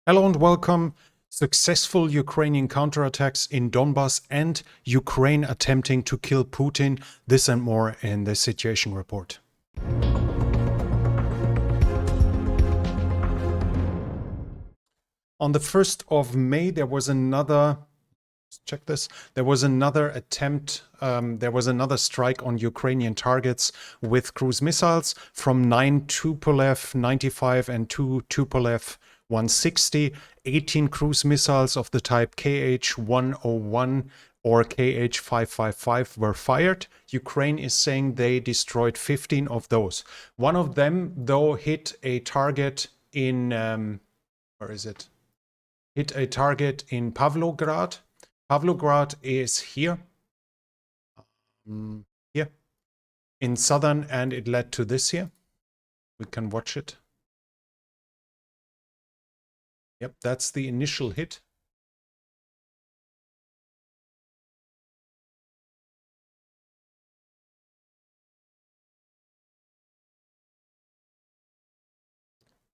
Hello and welcome. Successful Ukrainian counterattacks in Donbas and Ukraine attempting to kill Putin. This and more in the Situation Report. On the 1st of May, there was another attempt, there was another strike on Ukrainian targets with cruise missiles from 9 Tupolev 95 and 2 Tupolev 160. 18 cruise missiles of the type KH-101 or KH-555 were fired. Ukraine is saying they destroyed 15 of those. One of them, though, hit a target in, hit a target in Pavlograd. Pavlograd is here, in southern, and it led to this here. We can watch it. Yep, that's the initial hit.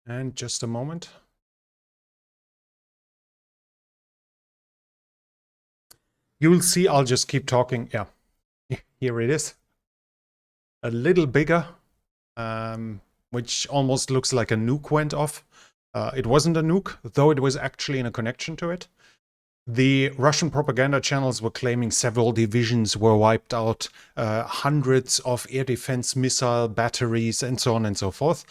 And just a moment. You'll see, I'll just keep talking. Yeah, here it is. A little bigger, which almost looks like a nuke went off. It wasn't a nuke, though it was actually in a connection to it. The Russian propaganda channels were claiming several divisions were wiped out, hundreds of air defense missile batteries, and so on and so forth.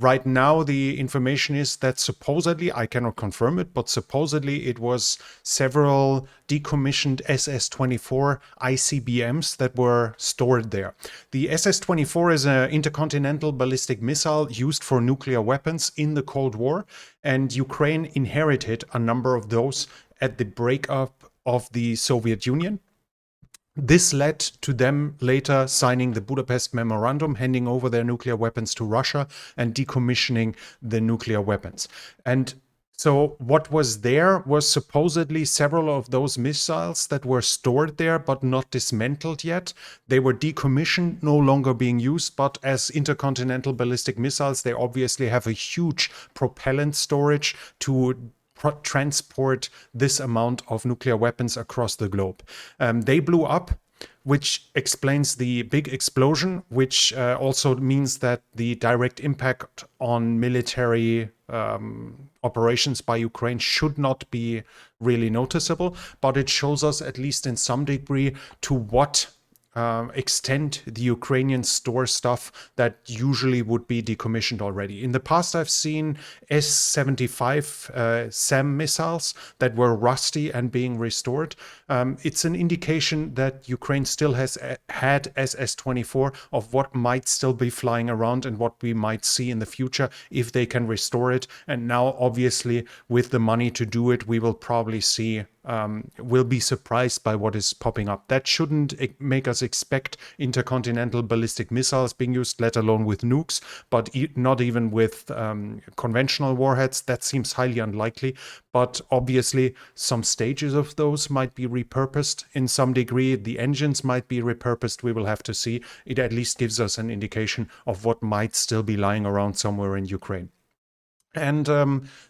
Right now, the information is that supposedly, I cannot confirm it, but supposedly it was several decommissioned SS-24 ICBMs that were stored there. The SS-24 is an intercontinental ballistic missile used for nuclear weapons in the Cold War, and Ukraine inherited a number of those at the breakup of the Soviet Union. This led to them later signing the Budapest Memorandum, handing over their nuclear weapons to Russia and decommissioning the nuclear weapons. And so what was there was supposedly several of those missiles that were stored there but not dismantled yet. They were decommissioned, no longer being used, but as intercontinental ballistic missiles, they obviously have a huge propellant storage to transport this amount of nuclear weapons across the globe. They blew up, which explains the big explosion, which also means that the direct impact on military operations by Ukraine should not be really noticeable, but it shows us, at least in some degree, to what extent the Ukrainians store stuff that usually would be decommissioned already. In the past, I've seen S-75 SAM missiles that were rusty and being restored. It's an indication that Ukraine still has had SS-24 of what might still be flying around and what we might see in the future if they can restore it. And now, obviously, with the money to do it, we will probably see will be surprised by what is popping up. That shouldn't make us expect intercontinental ballistic missiles being used, let alone with nukes, but not even with conventional warheads. That seems highly unlikely. But obviously, some stages of those might be repurposed in some degree. The engines might be repurposed. We will have to see. It at least gives us an indication of what might still be lying around somewhere in Ukraine. And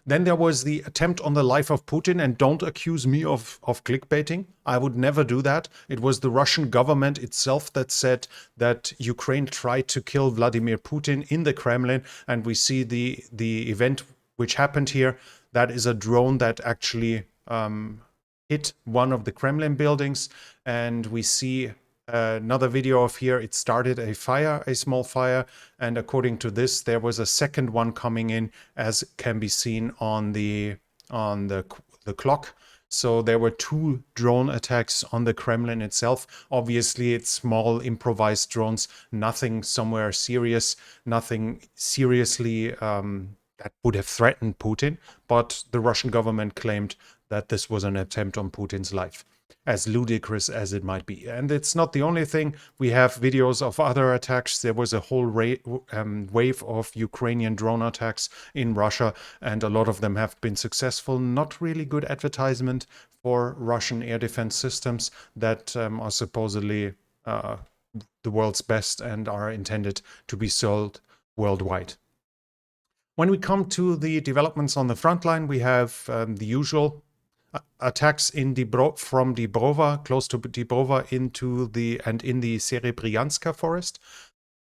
then there was the attempt on the life of Putin, and don't accuse me of clickbaiting. I would never do that. It was the Russian government itself that said that Ukraine tried to kill Vladimir Putin in the Kremlin, and we see the event which happened here. That is a drone that actually hit one of the Kremlin buildings, and we see another video of here. It started a fire, a small fire, and according to this, there was a second one coming in, as can be seen on the clock. So there were two drone attacks on the Kremlin itself. Obviously, it's small improvised drones, nothing somewhere serious, nothing seriously that would have threatened Putin. But the Russian government claimed that this was an attempt on Putin's life, as ludicrous as it might be. And it's not the only thing. We have videos of other attacks. There was a whole wave of Ukrainian drone attacks in Russia, and a lot of them have been successful. Not really good advertisement for Russian air defense systems that are supposedly the world's best and are intended to be sold worldwide. When we come to the developments on the front line, we have the usual attacks in from Dibrova, close to Dibrova, in the Serebryanska forest.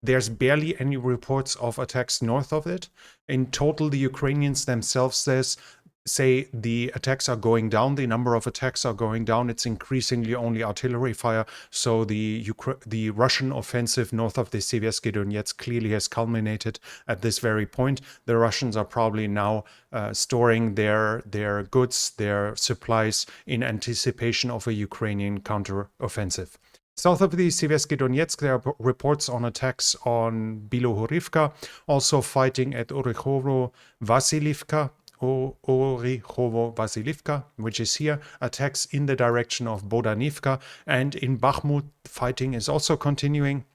There's barely any reports of attacks north of it. In total, the Ukrainians themselves say the attacks are going down. The number of attacks are going down. It's increasingly only artillery fire. So the Russian offensive north of the Seversky Donetsk clearly has culminated at this very point. The Russians are probably now storing their goods, their supplies in anticipation of a Ukrainian counteroffensive. South of the Seversky Donetsk, there are reports on attacks on Bilohorivka, also fighting at Orikhovo-Vasilivka, which is here, attacks in the direction of Bodanivka, and in Bakhmut, fighting is also continuing.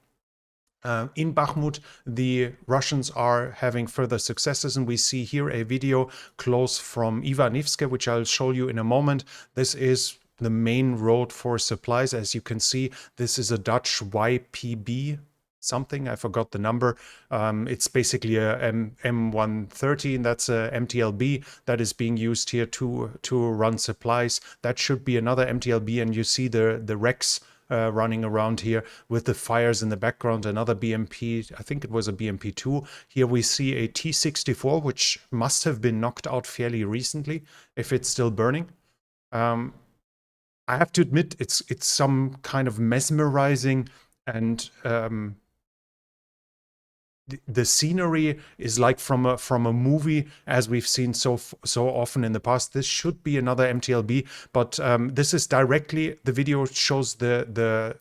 In Bakhmut, the Russians are having further successes, and we see here a video close from Ivanivske, which I'll show you in a moment. This is the main road for supplies. As you can see, this is a Dutch YPB something, I forgot the number. It's basically a M113, that's a MTLB that is being used here to run supplies. That should be another MTLB, and you see the wrecks running around here with the fires in the background. Another BMP, I think it was a BMP-2. Here we see a T-64, which must have been knocked out fairly recently, if it's still burning. I have to admit, it's some kind of mesmerizing, and the scenery is like from a movie, as we've seen so often in the past. This should be another MTLB, but this is directly, the video shows the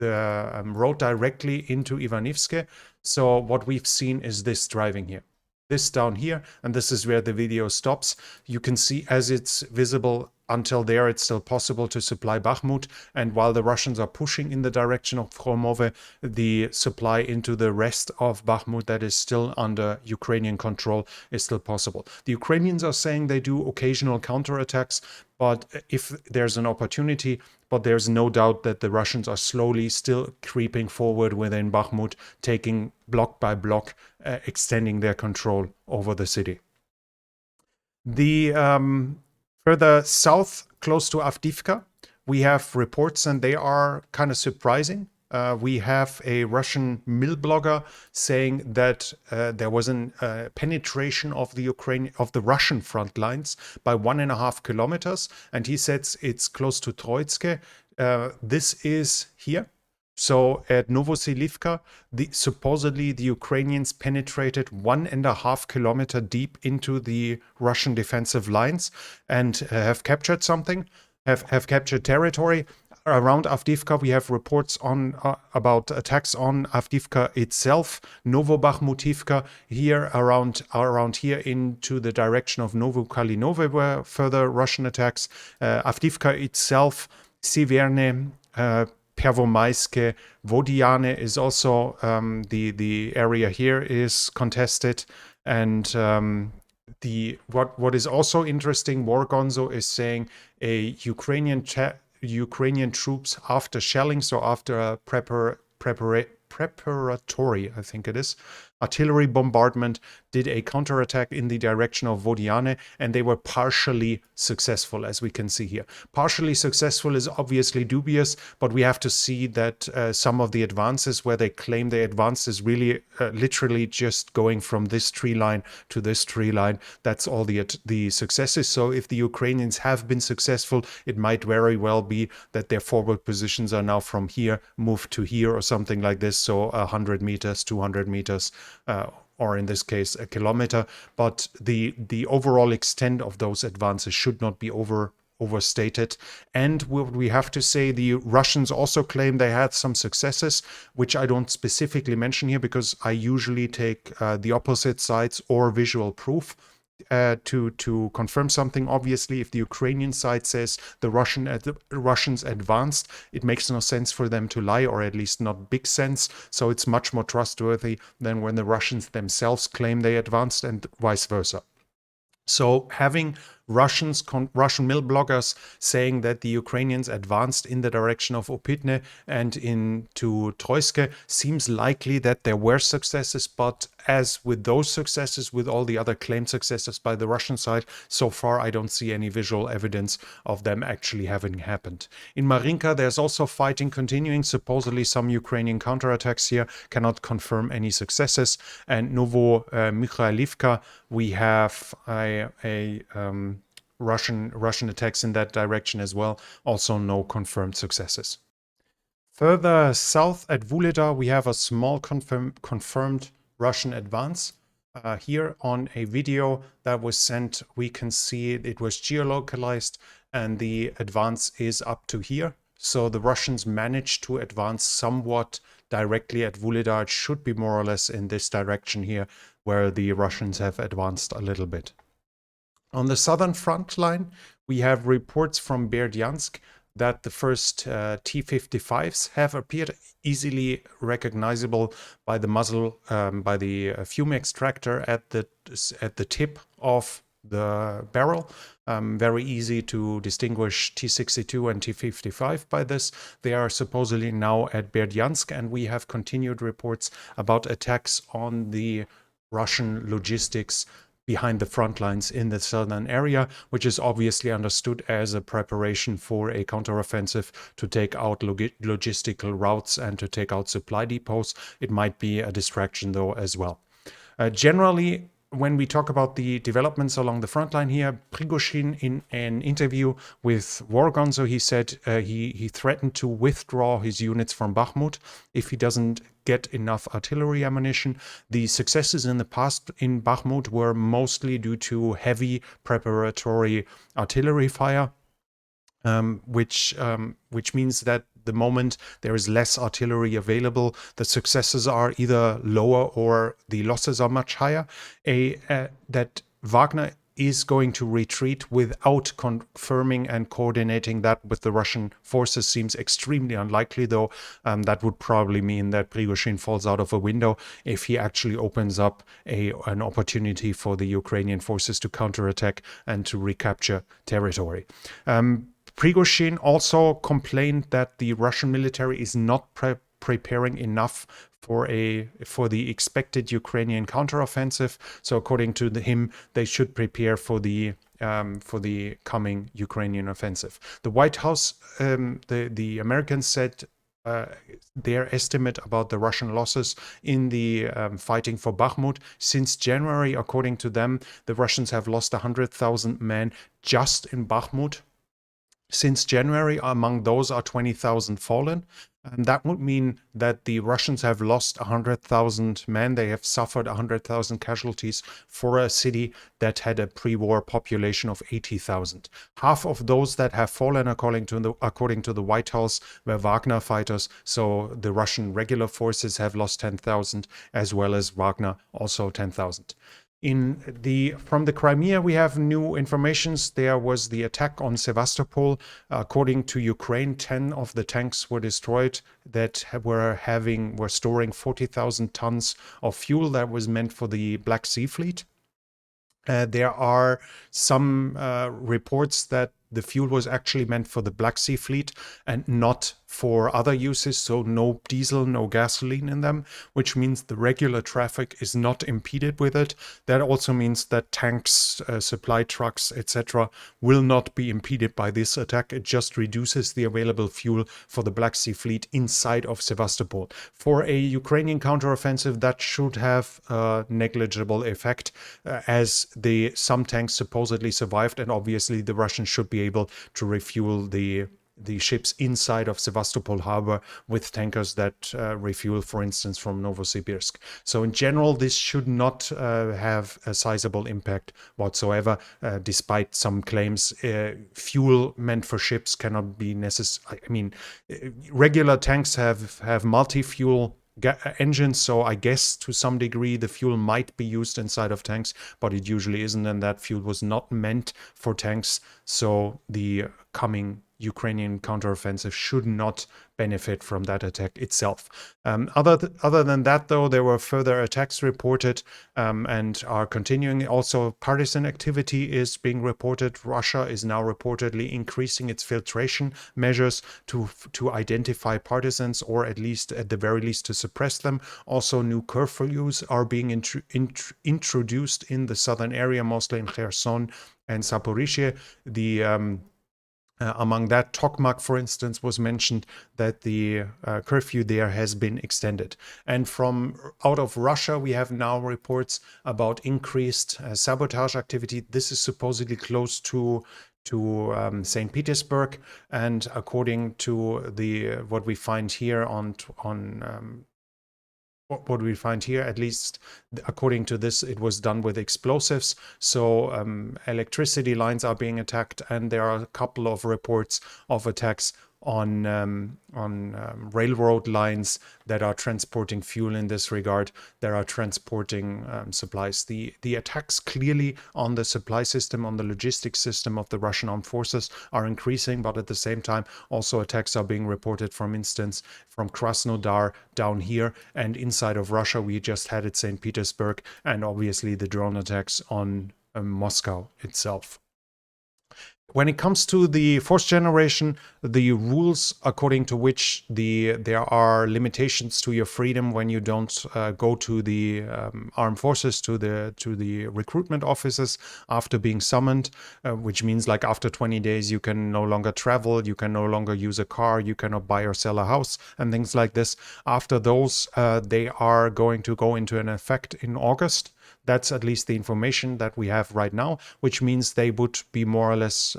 road directly into Ivanivske. So what we've seen is this driving here, this down here, and this is where the video stops. You can see, as it's visible until there, it's still possible to supply Bakhmut, and while the Russians are pushing in the direction of Fromove, the supply into the rest of Bakhmut that is still under Ukrainian control is still possible. The Ukrainians are saying they do occasional counterattacks, but if there's an opportunity, but there's no doubt that the Russians are slowly still creeping forward within Bakhmut, taking block by block, extending their control over the city. The further south, close to Avdifka, we have reports, and they are kind of surprising. We have a Russian mill blogger saying that there was a penetration of the Russian front lines by 1.5 kilometers, and he says it's close to Troitske. This is here. So at Novoselivka, supposedly the Ukrainians penetrated 1.5 kilometer deep into the Russian defensive lines and have captured something, have captured territory. Around Avdifka, we have reports on about attacks on Avdifka itself. Novobakhmutivka, here around here into the direction of Novokalinove were further Russian attacks. Avdifka itself, Siverne, Pervomaiske, Vodiane is also the area here is contested, and what is also interesting, Wargonzo is saying a Ukrainian troops after shelling, so after a preparatory, I think it is, artillery bombardment, did a counterattack in the direction of Vodiane, and they were partially successful, as we can see here. Partially successful is obviously dubious, but we have to see that some of the advances where they claim they advanced is really literally just going from this tree line to this tree line. That's all the successes. So if the Ukrainians have been successful, it might very well be that their forward positions are now from here moved to here or something like this. So 100 meters, 200 meters, or in this case, a kilometer. But the overall extent of those advances should not be overstated. And we have to say the Russians also claim they had some successes, which I don't specifically mention here because I usually take the opposite sides or visual proof to confirm something. Obviously, if the Ukrainian side says the Russians advanced, it makes no sense for them to lie, or at least not big sense. So it's much more trustworthy than when the Russians themselves claim they advanced, and vice versa. So having Russian mill bloggers saying that the Ukrainians advanced in the direction of Opitne and into Troiske. Seems likely that there were successes, but as with those successes, with all the other claimed successes by the Russian side, so far I don't see any visual evidence of them actually having happened. In Marinka, there's also fighting continuing, supposedly some Ukrainian counterattacks here, cannot confirm any successes. And Novo Mikhailivka, we have a Russian attacks in that direction as well. Also no confirmed successes. Further south at Vulida, we have a small confirmed Russian advance. Here on a video that was sent, we can see it was geolocalized and the advance is up to here. So the Russians managed to advance somewhat directly at Vulida. It should be more or less in this direction here, where the Russians have advanced a little bit. On the southern front line, we have reports from Berdyansk that the first T-55s have appeared, easily recognizable by the muzzle, by the fume extractor at the tip of the barrel. Very easy to distinguish T-62 and T-55 by this. They are supposedly now at Berdyansk, and we have continued reports about attacks on the Russian logistics behind the front lines in the southern area, which is obviously understood as a preparation for a counteroffensive to take out logistical routes and to take out supply depots. It might be a distraction though as well. Generally, when we talk about the developments along the front line here, Prigozhin, in an interview with War Gonzo, he said he threatened to withdraw his units from Bakhmut if he doesn't get enough artillery ammunition. The successes in the past in Bakhmut were mostly due to heavy preparatory artillery fire, which means that the moment there is less artillery available, the successes are either lower or the losses are much higher. That Wagner is going to retreat without confirming and coordinating that with the Russian forces seems extremely unlikely, though. That would probably mean that Prigozhin falls out of a window if he actually opens up an opportunity for the Ukrainian forces to counterattack and to recapture territory. Prigozhin also complained that the Russian military is not preparing enough for the expected Ukrainian counteroffensive. So according to him, they should prepare for the coming Ukrainian offensive. The White House, the Americans said their estimate about the Russian losses in the fighting for Bakhmut. Since January, according to them, the Russians have lost 100,000 men just in Bakhmut. Since January, among those are 20,000 fallen. And that would mean that the Russians have lost 100,000 men. They have suffered 100,000 casualties for a city that had a pre-war population of 80,000. Half of those that have fallen, according to the White House, were Wagner fighters. So the Russian regular forces have lost 10,000, as well as Wagner, also 10,000. From the Crimea, we have new informations. There was the attack on Sevastopol. According to Ukraine, 10 of the tanks were destroyed that were storing 40,000 tons of fuel that was meant for the Black Sea Fleet. There are some reports that the fuel was actually meant for the Black Sea Fleet and not for other uses, so no diesel, no gasoline in them, which means the regular traffic is not impeded with it. That also means that tanks, supply trucks, etc. will not be impeded by this attack. It just reduces the available fuel for the Black Sea Fleet inside of Sevastopol. For a Ukrainian counteroffensive, that should have a negligible effect, as some tanks supposedly survived, and obviously the Russians should be able to refuel the ships inside of Sevastopol harbor with tankers that refuel, for instance, from Novosibirsk. So in general, this should not have a sizable impact whatsoever, despite some claims. Fuel meant for ships cannot be necessary. I mean, regular tanks have multi-fuel engines, so I guess to some degree the fuel might be used inside of tanks, but it usually isn't, and that fuel was not meant for tanks. So the coming Ukrainian counteroffensive should not benefit from that attack itself. Other than that, though, there were further attacks reported and are continuing. Also, partisan activity is being reported. Russia is now reportedly increasing its filtration measures to identify partisans, or at the very least to suppress them. Also, new curfews are being introduced in the southern area, mostly in Kherson and Zaporizhzhia. Among that, Tokmak, for instance, was mentioned that the curfew there has been extended. And from out of Russia, we have now reports about increased sabotage activity. This is supposedly close to St. Petersburg, and according to what we find here what we find here, at least according to this, it was done with explosives. So electricity lines are being attacked, and there are a couple of reports of attacks on railroad lines that are transporting fuel in this regard, that are transporting supplies. The attacks clearly on the supply system, on the logistics system of the Russian armed forces are increasing, but at the same time also attacks are being reported, for instance, from Krasnodar down here, and inside of Russia we just had it St. Petersburg, and obviously the drone attacks on Moscow itself. When it comes to the fourth generation, the rules according to which there are limitations to your freedom when you don't go to the armed forces, to the recruitment offices after being summoned, which means like after 20 days you can no longer travel, you can no longer use a car, you cannot buy or sell a house, and things like this. After those, they are going to go into an effect in August. That's at least the information that we have right now, which means they would be more or less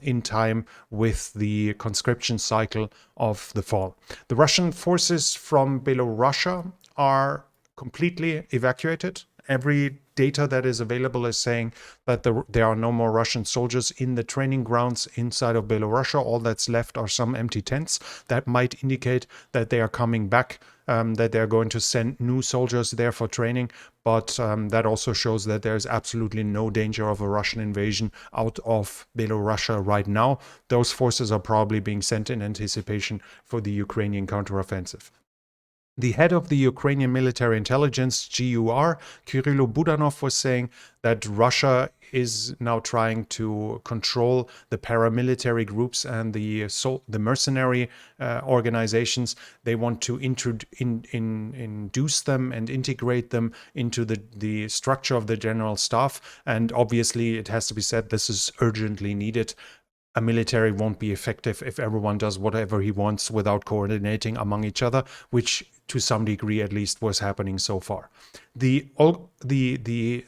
in time with the conscription cycle of the fall. The Russian forces from Belarus are completely evacuated. Every data that is available is saying that there are no more Russian soldiers in the training grounds inside of Belarus. All that's left are some empty tents. That might indicate that they are coming back, that they're going to send new soldiers there for training. But that also shows that there's absolutely no danger of a Russian invasion out of Belarus right now. Those forces are probably being sent in anticipation for the Ukrainian counteroffensive. The head of the Ukrainian military intelligence, GUR, Kyrylo Budanov, was saying that Russia is now trying to control the paramilitary groups and the mercenary organizations. They want to induce them and integrate them into the structure of the general staff. And obviously, it has to be said, this is urgently needed. A military won't be effective if everyone does whatever he wants without coordinating among each other, which to some degree at least was happening so far. The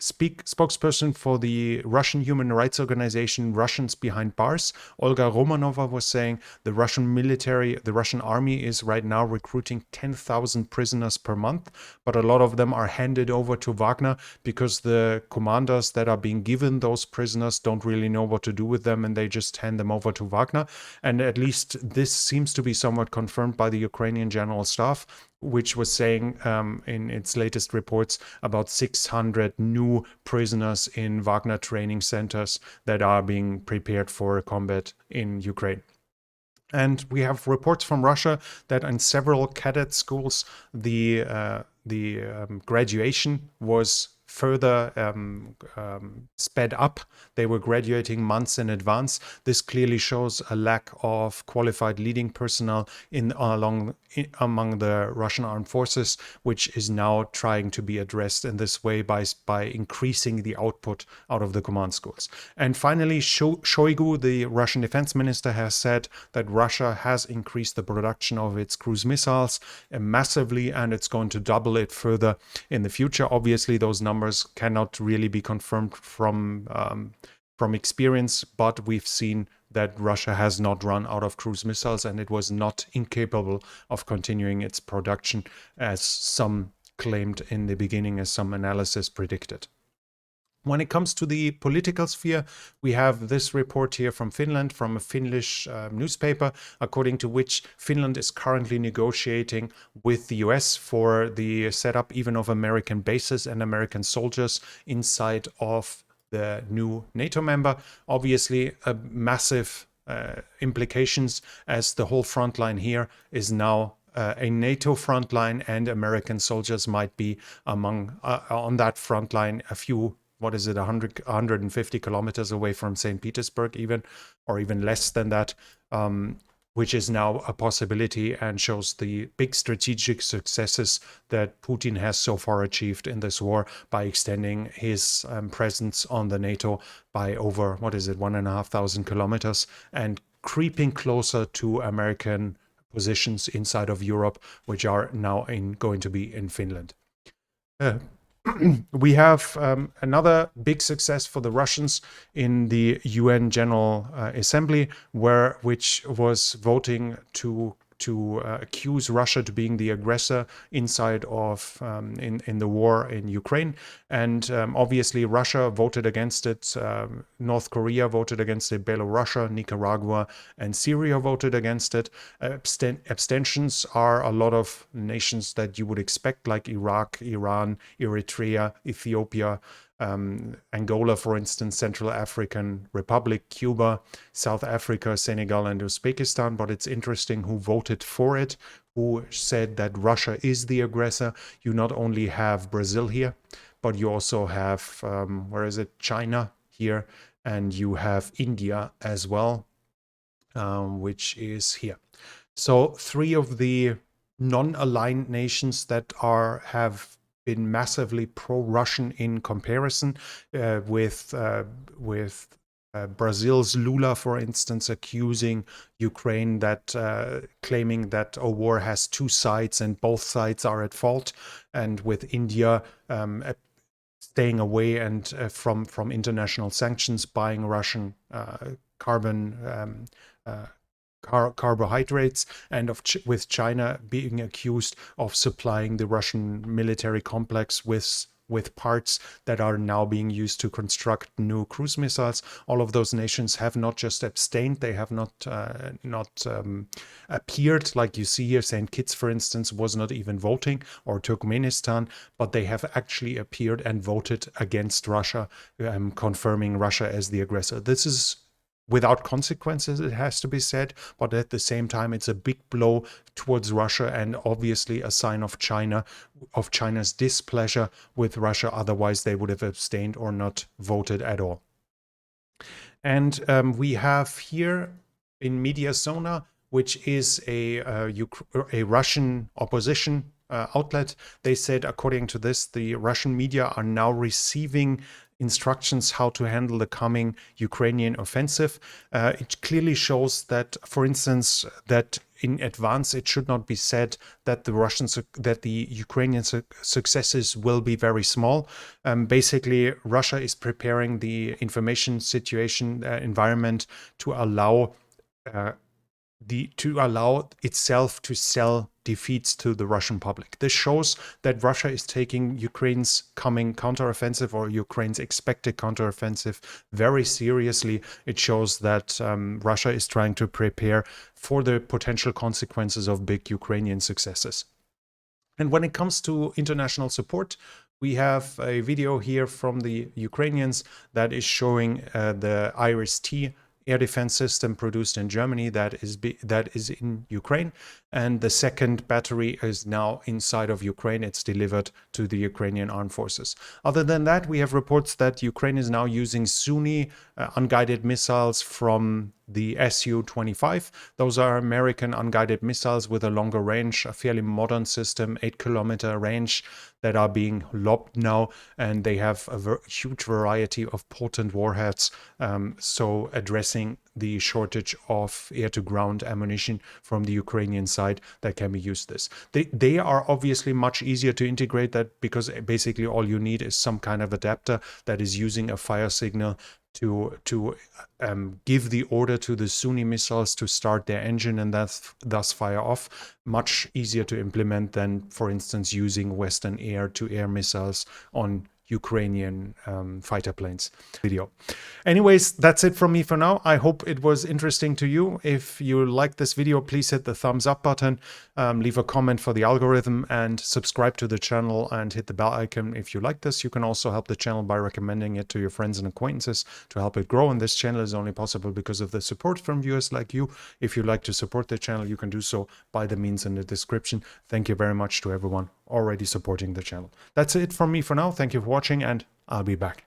spokesperson for the Russian human rights organization Russians Behind Bars, Olga Romanova, was saying the Russian army is right now recruiting 10,000 prisoners per month, but a lot of them are handed over to Wagner because the commanders that are being given those prisoners don't really know what to do with them, and they just hand them over to Wagner. And at least this seems to be somewhat confirmed by the Ukrainian General Staff, which was saying in its latest reports about 600 new prisoners in Wagner training centers that are being prepared for combat in Ukraine. And we have reports from Russia that in several cadet schools, the graduation was further sped up. They were graduating months in advance. This clearly shows a lack of qualified leading personnel among the Russian armed forces, which is now trying to be addressed in this way by increasing the output out of the command schools. And finally, Shoigu, the Russian defense minister, has said that Russia has increased the production of its cruise missiles massively, and it's going to double it further in the future. Obviously, those numbers cannot really be confirmed from experience, but we've seen that Russia has not run out of cruise missiles, and it was not incapable of continuing its production, as some claimed in the beginning, as some analysis predicted. When it comes to the political sphere, we have this report here from Finland, from a Finnish newspaper, according to which Finland is currently negotiating with the US for the setup even of American bases and American soldiers inside of the new NATO member. Obviously, a massive implications, as the whole front line here is now a NATO front line, and American soldiers might be among on that front line a few, what is it, 150 kilometers away from St. Petersburg even, or even less than that, which is now a possibility and shows the big strategic successes that Putin has so far achieved in this war by extending his presence on the NATO by over, what is it, 1,500 kilometers, and creeping closer to American positions inside of Europe, which are now going to be in Finland. We have another big success for the Russians in the UN General Assembly, which was voting to accuse Russia to being the aggressor inside of in the war in Ukraine, and obviously Russia voted against it. North Korea voted against it. Belarus, Nicaragua, and Syria voted against it. Abstentions are a lot of nations that you would expect, like Iraq, Iran, Eritrea, Ethiopia, Angola, for instance, Central African Republic, Cuba, South Africa, Senegal, and Uzbekistan. But it's interesting who voted for it, who said that Russia is the aggressor. You not only have Brazil here, but you also have, China here, and you have India as well, which is here. So 3 of the non-aligned nations that have been massively pro-Russian in comparison, with Brazil's Lula, for instance, accusing Ukraine, that claiming that a war has 2 sides and both sides are at fault, and with India staying away and from international sanctions, buying Russian carbohydrates, and with China being accused of supplying the Russian military complex with parts that are now being used to construct new cruise missiles. All of those nations have not just abstained, they have not appeared, like you see here. St. Kitts, for instance, was not even voting, or Turkmenistan, but they have actually appeared and voted against Russia, confirming Russia as the aggressor. This is without consequences, it has to be said, but at the same time, it's a big blow towards Russia, and obviously a sign of China's displeasure with Russia. Otherwise, they would have abstained or not voted at all. And we have here in media Sona, which is a Russian opposition outlet. They said, according to this, the Russian media are now receiving instructions how to handle the coming Ukrainian offensive. It clearly shows that, for instance, that in advance it should not be said that the Ukrainian successes will be very small. Basically, Russia is preparing the information situation environment to allow itself to sell defeats to the Russian public. This shows that Russia is taking Ukraine's coming counteroffensive, or Ukraine's expected counteroffensive, very seriously. It shows that Russia is trying to prepare for the potential consequences of big Ukrainian successes. And when it comes to international support, we have a video here from the Ukrainians that is showing the Iris-T air defense system produced in Germany that is in Ukraine, and the second battery is now inside of Ukraine. It's delivered to the Ukrainian armed forces. Other than that, we have reports that Ukraine is now using Sona unguided missiles from the Su-25. Those are American unguided missiles with a longer range, a fairly modern system, 8-kilometer range, that are being lobbed now, and they have a huge variety of potent warheads, so addressing the shortage of air-to-ground ammunition from the Ukrainian side that can be used. They are obviously much easier to integrate, that because basically all you need is some kind of adapter that is using a fire signal to give the order to the Sona missiles to start their engine and thus fire off. Much easier to implement than, for instance, using Western air-to-air missiles on Ukrainian fighter planes. Video. Anyways, that's it from me for now. I hope it was interesting to you. If you like this video, please hit the thumbs up button. leave a comment for the algorithm, and subscribe to the channel and hit the bell icon if you like this. You can also help the channel by recommending it to your friends and acquaintances to help it grow. And this channel is only possible because of the support from viewers like you. If you'd like to support the channel, you can do so by the means in the description. Thank you very much to everyone already supporting the channel. That's it from me for now. Thank you for watching, and I'll be back.